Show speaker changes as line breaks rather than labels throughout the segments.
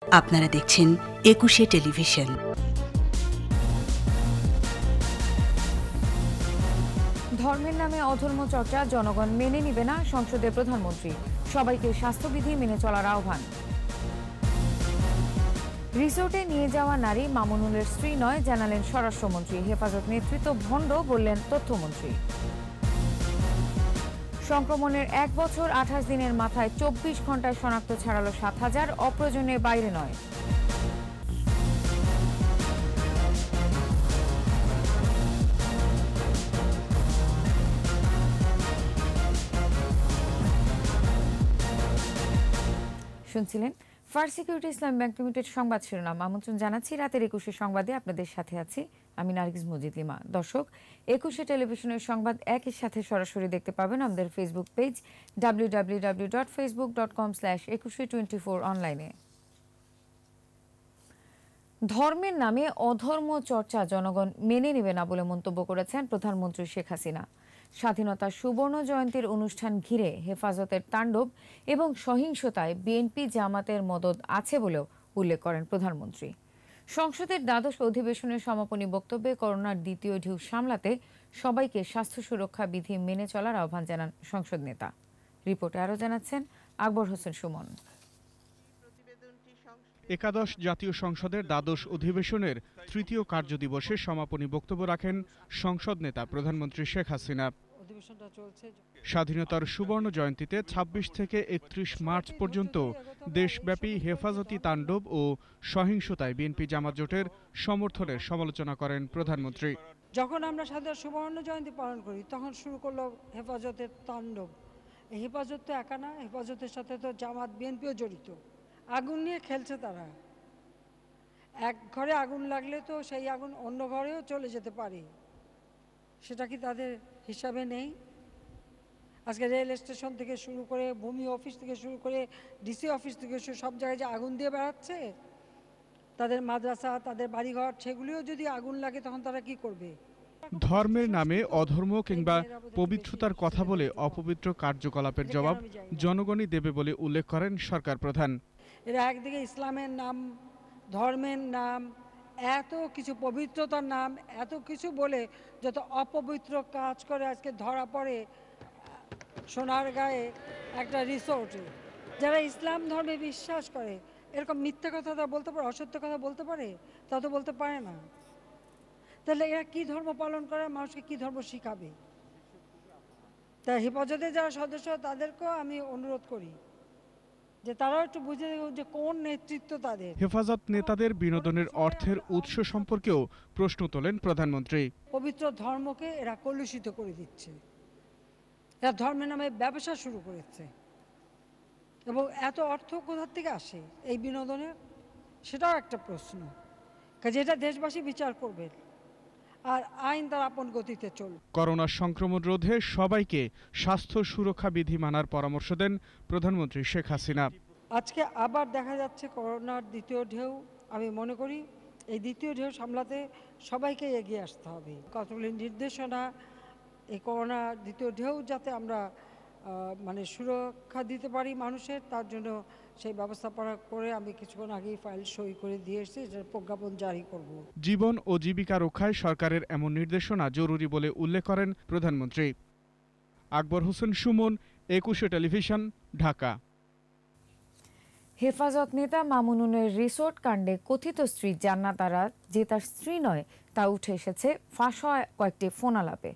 আপনারা দেখছেন একুশে টেলিভিশন।
ধর্মের নামে অধর্ম চর্চা জনগণ মেনে নিবে না, সংসদে প্রধানমন্ত্রী। সবাইকে স্বাস্থ্যবিধি মেনে চলার আহ্বান। রিসোর্টে নিয়ে যাওয়া নারী মামুনুলের স্ত্রী নয়, জানালেন স্বরাষ্ট্রমন্ত্রী। হেফাজত নেতৃত্ব ভণ্ড, বললেন তথ্যমন্ত্রী। সংক্রমণের 1 বছর 28 দিনের মাথায় 24 ঘন্টায় শনাক্ত ছাড়ালো 7,000, অপ্রয়োজনে বাইরে নয়। শুনছিলেন ফার্স্ট সিকিউরিটি ইসলাম ব্যাংক লিমিটেড সংবাদ শিরোনাম। আমন্ত্রণ জানাচ্ছি রাতের 21 সংবাদে। আপনাদের সাথে আছি আমি নার্গিস মজিদ লিমা। দর্শক, 21 টেলিভিশনের সংবাদ একই সাথে সরাসরি দেখতে পাবেন আমাদের ফেসবুক পেজ www.facebook.com/2124 অনলাইনে। ধর্মের নামে অধর্ম চর্চা জনগণ মেনে নেবে না বলে মন্তব্য করেছেন প্রধানমন্ত্রী শেখ হাসিনা। স্বাধীনতার সুবর্ণ জয়ন্তীর অনুষ্ঠান ঘিরে হেফাজতের তাণ্ডব এবং সহিংসতায় বিএনপি জামাতের মদদ আছে বলেও উল্লেখ করেন প্রধানমন্ত্রী। সংসদের দ্বাদশ অধিবেশনের সমাপনী বক্তব্যে করোনার দ্বিতীয় ঢেউ সামলাতে সবাইকে স্বাস্থ্য সুরক্ষা বিধি মেনে চলার আহ্বান জানান সংসদ নেতা। রিপোর্টে আরও জানাচ্ছেন আকবর হোসেন সুমন।
একাদশ জাতীয় সংসদের দ্বাদশ অধিবেশনের তৃতীয় কার্যদিবসে সমাপনী বক্তব্য রাখেন সংসদ নেতা প্রধানমন্ত্রী শেখ হাসিনা। স্বাধীনতার সুবর্ণ জয়ন্তীতে 26 থেকে 31 মার্চ পর্যন্ত দেশব্যাপী হেফাজতি তাণ্ডব ও সহিংসতায় বিএনপি জামাত জোটের সমর্থনের সমালোচনা করেন প্রধানমন্ত্রী।
যখন আমরা স্বাধীনতার সুবর্ণ জয়ন্তী পালন করি তখন শুরু করলো হেফাজতের তাণ্ডব। এই হেফাজত তো একা না, হেফাজতের সাথে তো জামাত বিএনপিও জড়িত। আগুন নিয়ে খেলছে তারা। এক ঘরে আগুন লাগলে তো সেই আগুন অন্য ঘরেও চলে যেতে পারে, সেটা কি তাদের হিসাবে নেই? আজকে রেল স্টেশন থেকে শুরু করে ভূমি অফিস থেকে শুরু করে ডিসি অফিস থেকে সব জায়গায় যে আগুন দিয়ে বেড়াচ্ছে, তাদের মাদ্রাসা, তাদের বাড়িঘর, সেগুলিও যদি আগুন লাগে তখন তারা কি করবে?
ধর্মের নামে অধর্ম কিংবা পবিত্রতার কথা বলে অপবিত্র কার্যকলাপের জবাব জনগণই দেবে বলে উল্লেখ করেন সরকার প্রধান।
এরা একদিকে ইসলামের নাম, ধর্মের নাম, এত কিছু পবিত্রতার নাম, এত কিছু বলে যত অপবিত্র কাজ করে আজকে ধরা পড়ে সোনারগাঁয়ে একটা রিসোর্টে। যারা ইসলাম ধর্মে বিশ্বাস করে এরকম মিথ্যা কথা তা বলতে পারে, অসত্য কথা বলতে পারে? তা তো বলতে পারে না। তাহলে এরা কি ধর্ম পালন করে, মানুষকে কি ধর্ম শিখাবে? তাই হেফাজতে যারা সদস্য তাদেরকেও আমি অনুরোধ করি যে তারাও একটু বুঝে দেখুন যে কোন নেতৃত্ব তাদের।
হেফাজত নেতাদের বিনোদনের অর্থের উৎস সম্পর্কেও প্রশ্ন তোলেন প্রধানমন্ত্রী।
পবিত্র ধর্মকে এরা কলুষিত করে দিচ্ছে, এরা ধর্মের নামে ব্যবসা শুরু করেছে এবং এত অর্থ কোথা থেকে আসে এই বিনোদনের, সেটাও একটা প্রশ্ন। কাজে এটা দেশবাসী বিচার করবে আর আইন তার আপন গতিতে চলবে।
করোনা সংক্রমণ রোধে সবাইকে স্বাস্থ্য সুরক্ষা বিধি মানার পরামর্শ দেন প্রধানমন্ত্রী শেখ হাসিনা।
আজকে আবার দেখা যাচ্ছে করোনার দ্বিতীয় ঢেউ। আমি মনে করি এই দ্বিতীয় ঢেউ সামলাতে সবাইকে এগিয়ে আসতে হবে। কতগুলি নির্দেশনা এই করোনার দ্বিতীয় ঢেউ যাতে আমরা সুরক্ষা দিতে পারি মানুষের, তার জন্য সেই ব্যবস্থা করে আমি কিছুক্ষণ আগেই ফাইল সই করে দিয়ে এসেছি, যেটা প্রজ্ঞাপন জারি করব।
জীবন ও জীবিকা রক্ষায় সরকারের এমন নির্দেশনা জরুরি বলে উল্লেখ করেন প্রধানমন্ত্রী। আকবর হোসেন সুমন, 21 টেলিভিশন, ঢাকা।
হেফাজত নেতা মামুনুলের রিসোর্ট কাণ্ডে কথিত স্ত্রী জান্নাত আরা যে তার স্ত্রী নয় তা উঠে এসেছে ফাঁস হওয়া কয়েকটি ফোনালাপে।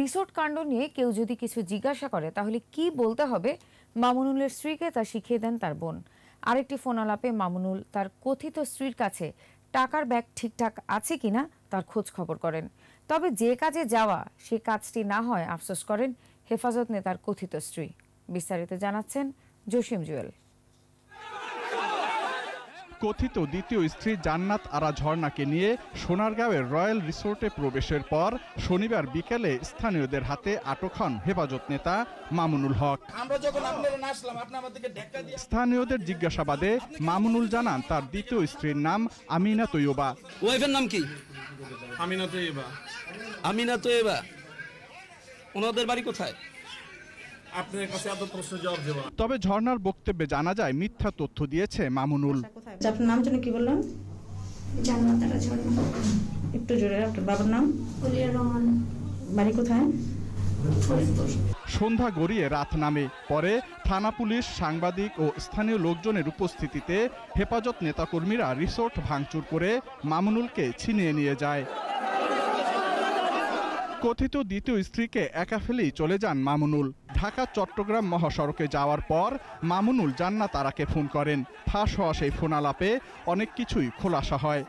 রিসোর্ট কাণ্ড নিয়ে কেউ যদি কিছু জিজ্ঞাসা করে তাহলে কি বলতে হবে মামুনুলের স্ত্রীকে তা শিখিয়ে দেন তার বোন। আরেকটি ফোনালাপে মামুনুল তার কথিত স্ত্রীর কাছে টাকার ব্যাগ ঠিকঠাক আছে কিনা তার খোঁজ খবর করেন। তবে যে কাজে যাওয়া সে কাজটি না হয় আফসোস করেন হেফাজত নেতার কথিত স্ত্রী। বিস্তারিত জানাচ্ছেন জসিম জুয়েল।
কথিত দ্বিতীয় স্ত্রী জান্নাত আরা ঝর্ণাকে নিয়ে সোনারগাঁওয়ের রয়্যাল রিসোর্টে প্রবেশের পর শনিবার বিকেলে স্থানীয়দের হাতে আটক হন হেফাজত নেতা মামুনুল হক। স্থানীয়দের জিজ্ঞাসাবাদে মামুনুল জানান তার দ্বিতীয় স্ত্রীর নাম আমিনা তৈয়বা।
ওয়াইফের নাম কি? আমিনা তৈয়বা। ওনাদের বাড়ি কোথায়? আপনার কাছে এত প্রশ্ন জবাব দেব না।
তবে ঝর্ণার বক্তব্যে জানা যায় মিথ্যা তথ্য দিয়েছে মামুনুল।
আপনার নাম যেন কি বললেন?
জান্নাত আরা ঝর্ণা।
একটু জোরে। আপনার বাবার নাম?
ওলিয়া রহমান।
বাড়ি কোথায়?
ফরিদপুর।
সন্ধ্যা গড়িয়ে রাত নামে, পরে থানা পুলিশ, সাংবাদিক ও স্থানীয় লোকজনের উপস্থিতিতে হেফাজত নেতাকর্মীরা রিসোর্ট ভাঙচুর করে মামুনুলকে ছিনিয়ে নিয়ে যায়। কথিত দ্বিতীয় স্ত্রীকে একা ফেলেই চলে যান মামুনুল। ঢাকা চট্টগ্রাম মহাসড়কে যাওয়ার পর মামুনুল জান্নাত আরাকে ফোন করেন। ফাঁস হওয়া সেই ফোন আলাপে অনেক কিছুই খোলাসা হয়।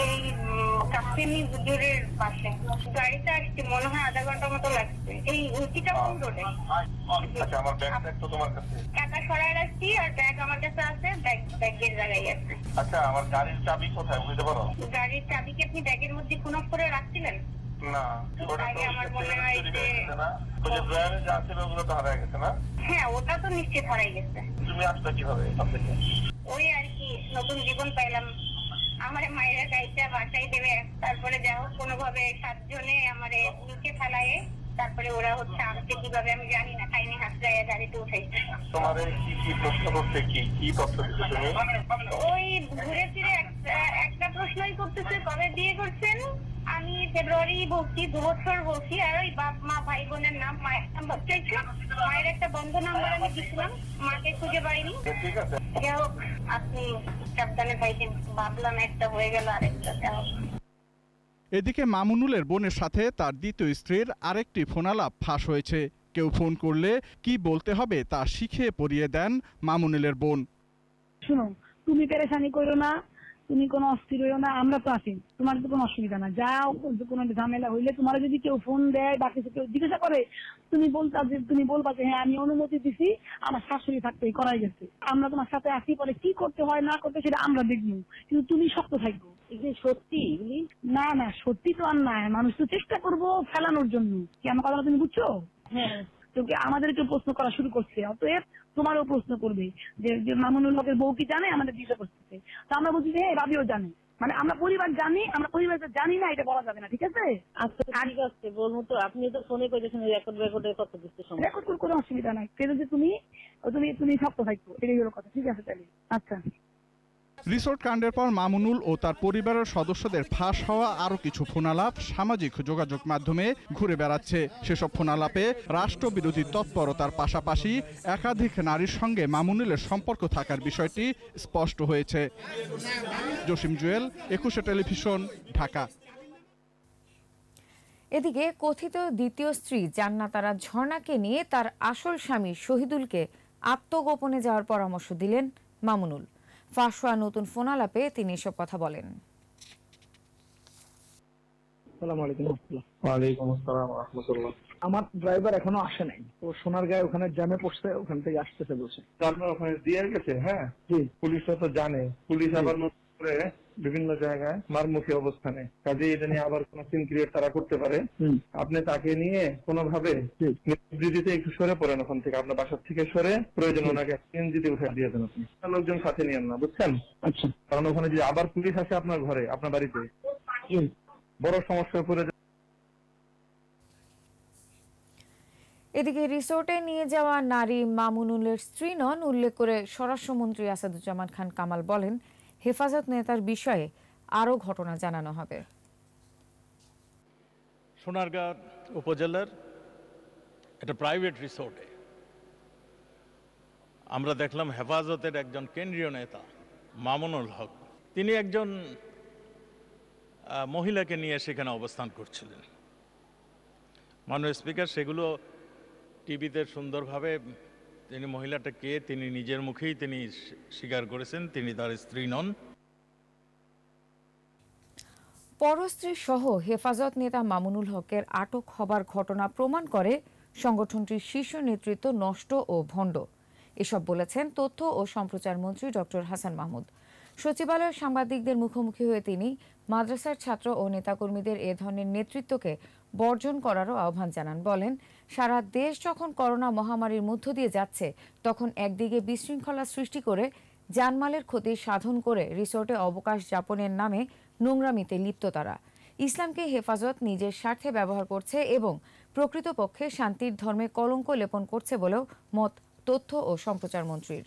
এই কাপ্তেনি হুজুরের পাশে গাড়িতে আসছে, মনে হয় আধা ঘন্টা মতো লাগছে। এই উচিটা কোন রোডে? আচ্ছা, আমার ব্যাগ তো তোমার কাছে। টাকা সরাই রাখছি আর ব্যাগ আমার কাছে আছে, ব্যাগের জায়গায় আছে। আচ্ছা, আমার গাড়ির চাবি কোথায় বুঝতে পারো? গাড়ির চাবি কি আপনি ব্যাগের মধ্যে খুনক করে রাখছিলেন? না, আমার মনে হয় যে ড্রাইভারে যা ছিল ওগুলো তো হারাই গেছে না? হ্যাঁ, ওটা তো নিশ্চিত হারাই গেছে। তুমি আসলে কিভাবে? ওই আর কি, নতুন জীবন পাইলাম। আমার মায়েরা গাড়িটা বাসায় দেবে, তারপরে যা হোক কোনোভাবে 7 জনে আমারে নিচে ফেলায়, তারপরে ওরা হচ্ছে আমাকে কিভাবে আমি জানি না, খাইনি হাসড়াইয়া গাড়িতে উঠাইছে। তোমার কি প্রশ্ন করতে, কি তথ্য দিতে তুমি? ওই ঘুরে ফিরে একটা প্রশ্নই করতেছে, কবে বিয়ে করছেন? আমি ফেব্রুয়ারি বলছি, 2 বছর বলছি। আর ওই বাপ মা ভাই বোনের নাম, মায়ের নাম্বার চাইছে। মায়ের একটা বন্ধ নাম্বার আমি দিচ্ছিলাম, মাকে খুঁজে পাইনি। ঠিক আছে, যাই হোক আপনি সাবধানে থাকেন। ভাবলাম একটা হয়ে গেল, আরেকটা যাই হোক।
এদিকে মামুনুলের বোনের সাথে তার দ্বিতীয় স্ত্রীর আরেকটি ফোনালাপ ফাঁস হয়েছে। কেউ ফোন করলে কি বলতে হবে তা শিখিয়ে পড়িয়ে দেন মামুনুলের বোন।
শুনো, তুমি পেরেশানি করো না, তুমি কোনো অস্থির হইও না, আমরা তো আছি, তোমার তো কোনো অসুবিধা না। যাও, কোনো ঝামেলা হইলে তোমার যদি কেউ ফোন দেয় বা কিছু কেউ জিজ্ঞাসা করে, তুমি বলবা যে হ্যাঁ আমি অনুমতি দিছি, আমার শাশুড়ি থাকতে করাই গেছে, আমরা তোমার সাথে আসি, পরে কি করতে হয় না করতে সেটা আমরা দেখবো, কিন্তু তুমি শক্ত থাকবো। সত্যি না, না সত্যি তো আর না, মানুষ তো চেষ্টা করবো ফেলানোর জন্য। কি আমার কথা তুমি বুঝছো? হ্যাঁ, তোকে আমাদেরকে প্রশ্ন করা শুরু করছে, অতএব তোমারও প্রশ্ন করবে যে মামুনুল হকের বউ কি জানে আমাদের জিজ্ঞাসা করতেছে। তো আমরা বলছি যে ভাবিও জানে, মানে আমরা পরিবার জানি, আমরা পরিবারটা জানি না, এটা বলা যাবে না, ঠিক আছে? আচ্ছা ঠিক আছে, বলবো তো। আপনি তো ফোনে করেছেন রেকর্ডের কত কিছু সময়, রেকর্ড করে কোনো অসুবিধা নাই, কিন্তু যে তুমি শক্ত থাকবো, এটাই হলো কথা। ঠিক আছে তাহলে, আচ্ছা।
রিসোর্ট কাণ্ডের পর মামুনুল ও তার পরিবারের সদস্যদের ফাঁস হওয়া আরও কিছু ফোনালাপ সামাজিক যোগাযোগ মাধ্যমে ঘুরে বেড়াচ্ছে। সেসব ফোনালাপে রাষ্ট্রবিরোধী তৎপরতার পাশাপাশি একাধিক নারীর সঙ্গে মামুনুলের সম্পর্ক থাকার বিষয়টি স্পষ্ট হয়েছে। জসিম জুয়েল, 21 টেলিভিশন, ঢাকা।
এদিকে কথিত দ্বিতীয় স্ত্রী জান্নাত আরা ঝর্ণাকে নিয়ে তার আসল স্বামী শহীদুলকে আত্মগোপনে যাওয়ার পরামর্শ দিলেন মামুনুল। ফাঁস হওয়া নতুন ফোন আলাপে তিনি এসব কথা বলেন।
আমার ড্রাইভার এখনো আসে নাই, তো সোনারগাঁয়ে ওখানে জ্যামে পড়ছে, ওখান থেকে আসতেছে বলছে।
আপনার ওখানে দিয়ে গেছে? হ্যাঁ, পুলিশরা তো জানে, পুলিশ আবার বিভিন্ন জায়গায় মারমুখী অবস্থানে, কাজে এটা নিয়ে আবার কোন সিন ক্রিয়েট তারা করতে পারে। আপনি তাকে নিয়ে কোনোভাবে বিবৃতিতে একটু সরে পড়েন, ওখান থেকে আপনার বাসার থেকে সরে, প্রয়োজন ওনাকে সিএনজিতে উঠে দিয়ে দেন। আপনি লোকজন সাথে নিয়েন না, বুঝছেন? আচ্ছা, কারণ ওখানে যদি আবার পুলিশ আসে আপনার ঘরে, আপনার বাড়িতে, বড় সমস্যা পড়ে যায়।
এদিকে রিসোর্টে নিয়ে যাওয়া নারী মামুনুলের স্ত্রী নন উল্লেখ করে স্বরাষ্ট্রমন্ত্রী আসাদুজ্জামান খান কামাল বলেন, হেফাজত নেতার বিষয়ে আরও ঘটনা জানানো হবে।
সোনারগাঁ উপজেলার একটা প্রাইভেট রিসোর্টে আমরা দেখলাম হেফাজতের একজন কেন্দ্রীয় নেতা মামুনুল হক, তিনি একজন মহিলাকে নিয়ে সেখানে অবস্থান করছিলেন। মাননীয় স্পিকার, সেগুলো টিভিতে সুন্দরভাবে তিনি মহিলাটা কে তিনি নিজের মুখেই তিনি স্বীকার করেছেন তিনি তার স্ত্রী নন।
পরস্ত্রী সহ হেফাজত নেতা মামুনুল হকের আটক হবার ঘটনা প্রমাণ করে সংগঠনটির শীর্ষ নেতৃত্ব নষ্ট ও ভণ্ড। এসব বলেছেন তথ্য ও সম্প্রচার মন্ত্রী ডক্টর হাসান মাহমুদ। সচিবালয়ের সাংবাদিকদের মুখোমুখি হয়ে তিনি মাদ্রাসার ছাত্র ও নেতাকর্মীদের এ ধরনের নেতৃত্বকে বর্জন করারও আহ্বান জানান। বলেন, সারা দেশ যখন করোনা মহামারীর মধ্য দিয়ে যাচ্ছে, তখন একদিকে বিশৃঙ্খলা সৃষ্টি করে জানমালের ক্ষতি সাধন করে রিসোর্টে অবকাশ যাপনের নামে নোংরামিতে লিপ্ত তারা। ইসলামকে হেফাজত নিজের স্বার্থে ব্যবহার করছে এবং প্রকৃতপক্ষে শান্তির ধর্মে কলঙ্ক লেপন করছে বলেও মত তথ্য ও সম্প্রচার মন্ত্রীর।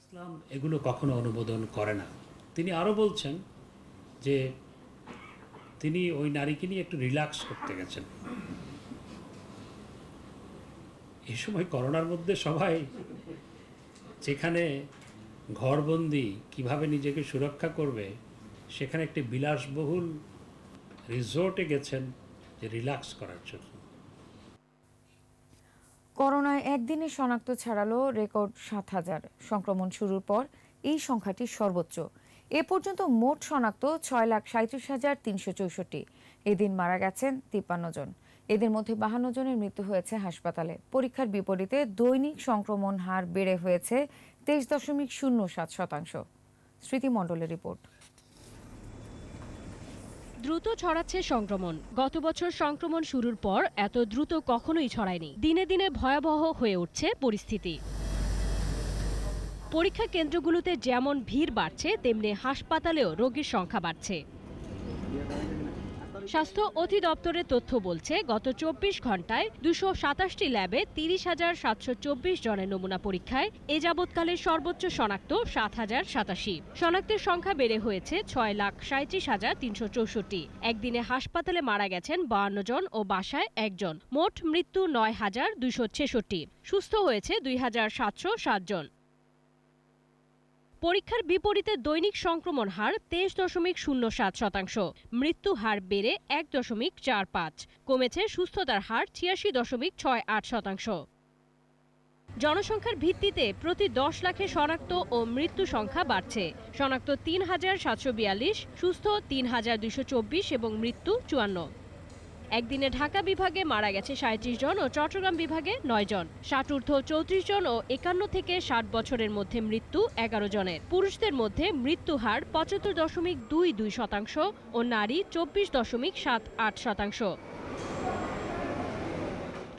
ইসলাম এগুলো কখনো অনুমোদন করে না। তিনি আরও বলছেন যে তিনি ওই নারীকে নিয়ে একটু রিল্যাক্স করতে গেছেন। এই সময় করোনার মধ্যে সবাই যেখানে ঘরবন্দি কিভাবে নিজেকে সুরক্ষা করবে সেখানে একটি বিলাসবহুল রিসোর্টে গেছেন যে রিল্যাক্স করার জন্য।
করোনায় একদিনে শনাক্ত ছাড়ালো রেকর্ড ৭,০০০। সংক্রমণ শুরুর পর এই সংখ্যাটি সর্বোচ্চ। এ পর্যন্ত মোট শনাক্ত ৬,৩৭,৩৬৪। এদিন মারা গেছেন ৫৩ জন। এদের মধ্যে ৫২ জনের মৃত্যু হয়েছে হাসপাতালে। পরীক্ষার বিপরীতে দৈনিক সংক্রমণ হার বেড়ে হয়েছে ২৩.০৭%। স্মৃতি মণ্ডলের রিপোর্ট।
দ্রুত ছড়াচ্ছে সংক্রমণ। গত বছর সংক্রমণ শুরুর পর এত দ্রুত কখনোই ছড়ায়নি। দিনে দিনে ভয়াবহ হয়ে উঠছে পরিস্থিতি। পরীক্ষা কেন্দ্রগুলোতে যেমন ভিড় বাড়ছে, তেমনি হাসপাতালেও রোগীর সংখ্যা বাড়ছে। স্বাস্থ্য অধিদপ্তরের তথ্য বলছে, গত ২৪ ঘন্টায় ২২৭টি ল্যাবে ৩০,৭২৪ জনের নমুনা পরীক্ষায় এ যাবৎকালে সর্বোচ্চ শনাক্ত ৭,০৮৭। শনাক্তের সংখ্যা বেড়ে হয়েছে ৬,৩৭,৩৬৪। একদিনে হাসপাতালে মারা গেছেন ৫২ জন ও বাসায় ১ জন। মোট মৃত্যু ৯,২৬৬। সুস্থ হয়েছে ২,৭০৭ জন। পরীক্ষার বিপরীতে দৈনিক সংক্রমণ হার ২৩.০৭%। মৃত্যু হার বেড়ে ১.৪৫। কমেছে সুস্থতার হার ৮৬.৬৮%। জনসংখ্যার ভিত্তিতে প্রতি ১০ লাখে শনাক্ত ও মৃত্যু সংখ্যা বাড়ছে। শনাক্ত ৩,৭৪২, সুস্থ ৩,২২৪ এবং মৃত্যু ৫৪। একদিনে ঢাকা বিভাগে মারা গেছে ৩৭ জন ও চট্টগ্রাম বিভাগে ৯ জন। ৬০ ঊর্ধ্ব ৩৪ জন ও ৫১ থেকে ৬০ বছরের মধ্যে মৃত্যু ১১ জনের। পুরুষদের মধ্যে মৃত্যু হার ৭৫.২২% ও নারী ২৪.৭৮%।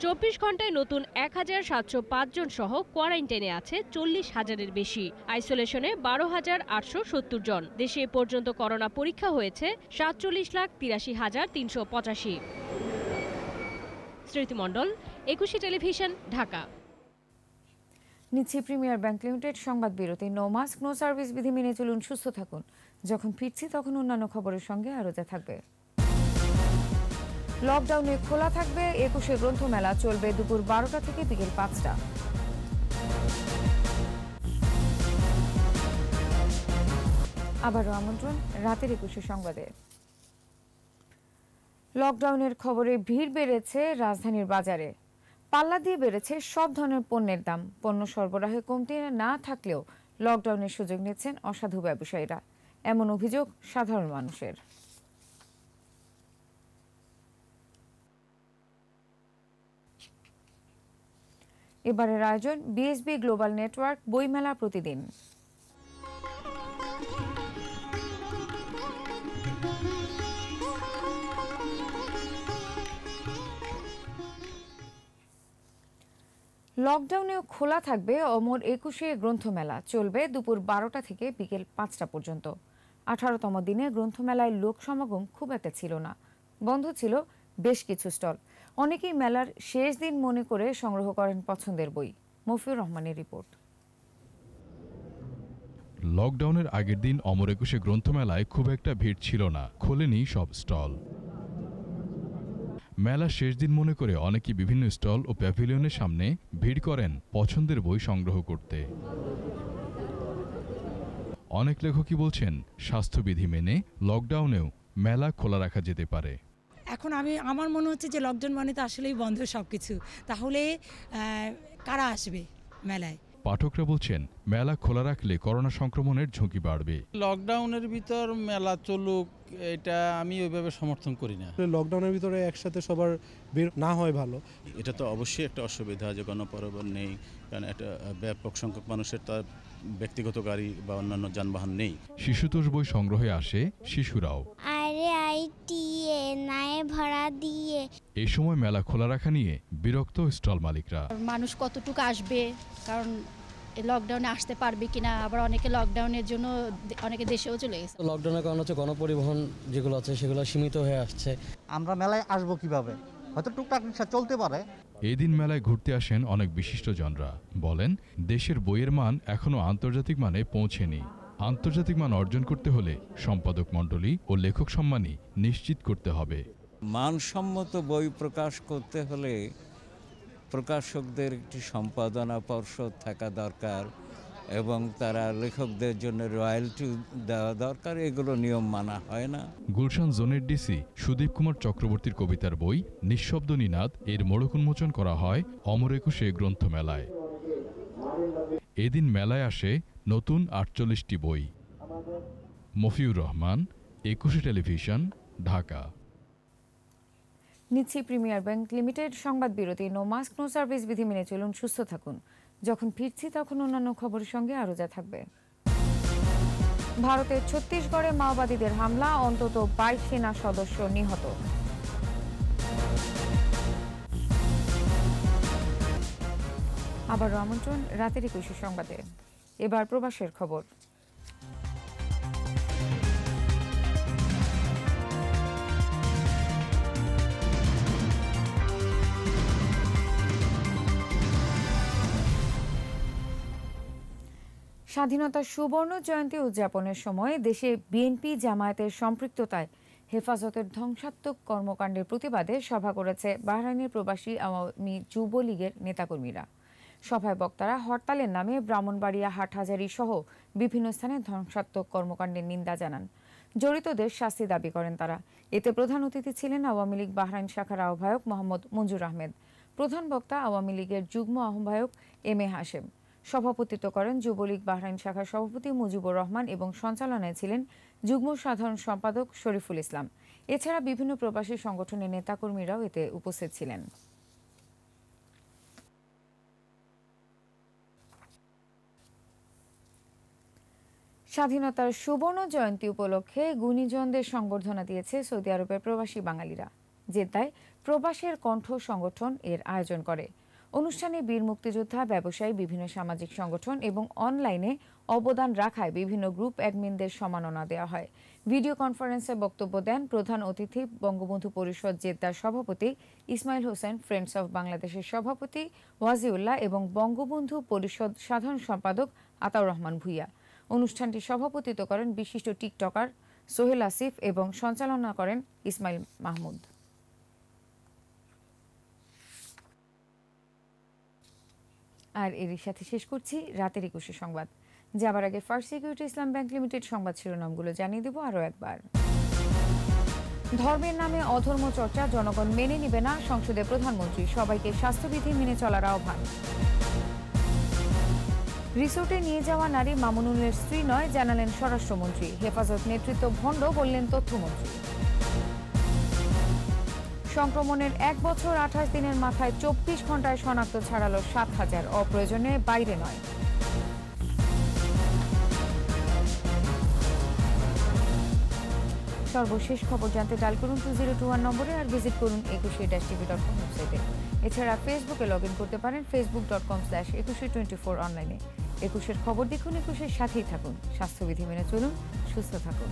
২৪ ঘন্টায় নতুন ১,৭০৫ জন সহ কোয়ারেন্টাইনে আছে ৪০,০০০-এর বেশি। আইসোলেশনে ১২,৮৭০ জন। দেশে এ পর্যন্ত করোনা পরীক্ষা হয়েছে ৪৭,৮৩,৩৮৫। স্মৃতি মণ্ডল, একুশে টেলিভিশন, ঢাকা।
নিচ্ছি প্রিমিয়ার ব্যাংক লিমিটেড সংবাদ বিরতি। নো মাস্ক নো সার্ভিস বিধি মেনে চলুন, সুস্থ থাকুন। যখন ফিরছি তখন অন্যান্য খবরের সঙ্গে আরও যা থাকবে। লকডাউনে খোলা থাকবে একুশে গ্রন্থমেলা, চলবে দুপুর ১২টা থেকে বিকেল ৫টা। আবারও আমন্ত্রণ রাতের একুশে সংবাদে। লকডাউনের খবরে ভিড় বেড়েছে রাজধানীর বাজারে। পাল্লা দিয়ে বেড়েছে সব ধরনের পণ্যের দাম। পণ্য সরবরাহে কমতি না থাকলেও লকডাউনের সুযোগ নিচ্ছেন অসাধু ব্যবসায়ীরা, এমন অভিযোগ সাধারণ মানুষের। এবারের আয়োজন বিএসবি গ্লোবাল নেটওয়ার্ক বইমেলা প্রতিদিন। লকডাউনেও খোলা থাকবে অমর একুশে গ্রন্থমেলা, চলবে দুপুর 12টা থেকে বিকেল 5টা পর্যন্ত। 18তম দিনে গ্রন্থমেলায় লোক সমাগম খুব একটা ছিল না, বন্ধ ছিল বেশ কিছু স্টল। অনেকেই মেলার শেষ দিন মনে করে সংগ্রহ করেন পছন্দের বই। মফিউর রহমানের রিপোর্ট।
লকডাউনের আগের দিন অমর একুশে গ্রন্থমেলায় খুব একটা ভিড় ছিল না, খোলেনি সব স্টল। মেলার শেষ দিন মনে করে অনেকেই বিভিন্ন স্টল ও প্যাভিলিয়নের সামনে ভিড় করেন পছন্দের বই সংগ্রহ করতে। অনেক লেখকই বলছেন স্বাস্থ্যবিধি মেনে লকডাউনেও মেলা খোলা রাখা যেতে পারে।
এখন আমার মনে হচ্ছে যে লকডাউন মানে তো আসলেই বন্ধ সবকিছু, তাহলে কারা আসবে মেলায়?
পাঠকরা বলছেন মেলা খোলা রাখলে করোনা সংক্রমণের ঝুঁকি বাড়বে।
লকডাউনের ভিতর মেলা চলুক, এটা আমি ওইভাবে সমর্থন করি না।
লকডাউনের ভিতরে একসাথে সবার বের না হয় ভালো।
এটা তো অবশ্যই একটা অসুবিধা যে গণপরিবহন নেই, কারণ একটা ব্যাপক সংখ্যক মানুষের তার ব্যক্তিগত গাড়ি বা অন্যান্য যানবাহন নেই।
শিশুতোষ বই সংগ্রহে আসে শিশুরাও।
ভরা দিয়ে
এই সময় মেলা খোলা রাখা নিয়ে বিরক্ত স্টল মালিকরা।
মানুষ কতটুকু আসবে, কারণ লকডাউনে আসতে পারবে কিনা, আবার অনেকে লকডাউনের জন্য অনেকে দেশেও চলে গেছে।
লকডাউনের কারণে হচ্ছে গণপরিবহন যেগুলো আছে সেগুলো সীমিত হয়ে আসছে।
আমরা মেলায় আসবো কিভাবে?
হয়তো টুকটাক রিক্সা চলতে পারে।
এদিন মেলায় ঘুরতে আসেন অনেক বিশিষ্টজনরা। বলেন, দেশের বইয়ের মান এখনো আন্তর্জাতিক মানে পৌঁছেনি। আন্তর্জাতিক মান অর্জন করতে হলে সম্পাদক মণ্ডলী ও লেখক সম্মানী নিশ্চিত করতে হবে।
মানসম্মত বই প্রকাশ করতে হলে প্রকাশকদের একটি সম্পাদনা পর্ষদ থাকা দরকার এবং তারা লেখকদের জন্য রয়্যালটি দেওয়া দরকার। এগুলো নিয়ম মানা হয় না।
গুলশান জোনের ডিসি সুদীপ কুমার চক্রবর্তীর কবিতার বই নিঃশব্দ নিনাদ এর মোড়ক উন্মোচন করা হয় অমর একুশে গ্রন্থমেলায়। এদিন মেলায় আসে নতুন ৪৮টি বই। মফিউর রহমান, একুশে টেলিভিশন, ঢাকা।
নিচ্ছি প্রিমিয়ার ব্যাংক লিমিটেড সংবাদ বিরতি। নো মাস্ক নো সার্ভিস বিধি মেনে চলুন, সুস্থ থাকুন। যখন ফিরছি তখন অন্যান্য খবরের সঙ্গে আরো যা থাকবে। ভারতের ছত্তিশগড়ে মাওবাদীদের হামলা, অন্তত ২২ সেনা সদস্য নিহত। আবার আমন্ত্রণ রাতের ২১ সংবাদে। এবার প্রবাসের খবর। স্বাধীনতার সুবর্ণ জয়ন্তী উদযাপনের সময় দেশে বিএনপি জামায়াতের সম্পৃক্ততায় হেফাজতের ধ্বংসাত্মক কর্মকাণ্ডের প্রতিবাদে সভা করেছে বাহরাইনের প্রবাসী আওয়ামী যুবলীগের নেতাকর্মীরা। সভায় বক্তারা হরতালের নামে ব্রাহ্মণবাড়িয়া, হাটহাজারী সহ বিভিন্ন স্থানে ধ্বংসাত্মক কর্মকাণ্ডের নিন্দা জানান। জড়িতদের শাস্তি দাবি করেন তারা। এতে প্রধান অতিথি ছিলেন আওয়ামী লীগ বাহরাইন শাখার আহ্বায়ক মোহাম্মদ মঞ্জুর আহমেদ। প্রধান বক্তা আওয়ামী লীগের যুগ্ম আহ্বায়ক এম এ হাশেম। সভাপতিত্ব করেন যুবলীগ বাহরাইন শাখার সভাপতি মুজিবুর রহমান এবং সঞ্চালনায় ছিলেন যুগ্ম সাধারণ সম্পাদক শরীফুল ইসলাম। এছাড়া বিভিন্ন প্রবাসী সংগঠনের নেতাকর্মীরাও এতে উপস্থিত ছিলেন। স্বাধীনতার সুবর্ণ জয়ন্তী উপলক্ষে গুণীজনদের সংবর্ধনা দিয়েছে সৌদি আরবের প্রবাসী বাঙালিরা। জেদ্দায় প্রবাসের কণ্ঠ সংগঠন এর আয়োজন করে। অনুষ্ঠানে বীর মুক্তিযোদ্ধা, ব্যবসায়ী, বিভিন্ন সামাজিক সংগঠন এবং অনলাইনে অবদান রাখায় বিভিন্ন গ্রুপ অ্যাডমিনদের সম্মাননা দেওয়া হয়। ভিডিও কনফারেন্সে বক্তব্য দেন প্রধান অতিথি বঙ্গবন্ধু পরিষদ জেদ্দার সভাপতি ইসমাইল হোসেন, ফ্রেন্ডস অব বাংলাদেশের সভাপতি ওয়াজিউল্লাহ এবং বঙ্গবন্ধু পরিষদ সাধারণ সম্পাদক আতাউর রহমান ভূঁইয়া। অনুষ্ঠানটি সভাপতিত্ব করেন বিশিষ্ট টিকটকার সোহেল আসিফ এবং সঞ্চালনা করেন ইসমাইল মাহমুদ। আর এরই সাথে শেষ করছি রাতের ২১ সংবাদ। যাবার আগে ফার্স্ট সিকিউরিটি ইসলাম ব্যাংক লিমিটেড সংবাদ শিরোনামগুলো জানিয়ে দেব আরও একবার। ধর্মের নামে অধর্ম চর্চা জনগণ মেনে নিবে না, সংসদে প্রধানমন্ত্রী। সবাইকে স্বাস্থ্যবিধি মেনে চলার আহ্বান। রিসোর্টে নিয়ে যাওয়া নারী মামুনুলের স্ত্রী নয়, জানালেন স্বরাষ্ট্রমন্ত্রী। হেফাজত নেতৃত্ব ভণ্ড, বললেন তথ্যমন্ত্রী। সংক্রমণের ১ বছর ২৮ দিনের মাথায় ২৪ ঘন্টায় শনাক্ত ছাড়ালো ৭,০০০, অপ্রয়োজনে বাইরে নয়। সর্বশেষ খবর জানতে ডায়াল করুন 2021 নম্বরে আর ভিজিট করুন 21-tv.com ওয়েবসাইটে। এছাড়া ফেসবুকে লগ ইন করতে পারেন facebook.com/2124 অনলাইনে। ২১-এর খবর দেখুন, ২১-এর সাথেই থাকুন। স্বাস্থ্যবিধি মেনে চলুন, সুস্থ থাকুন।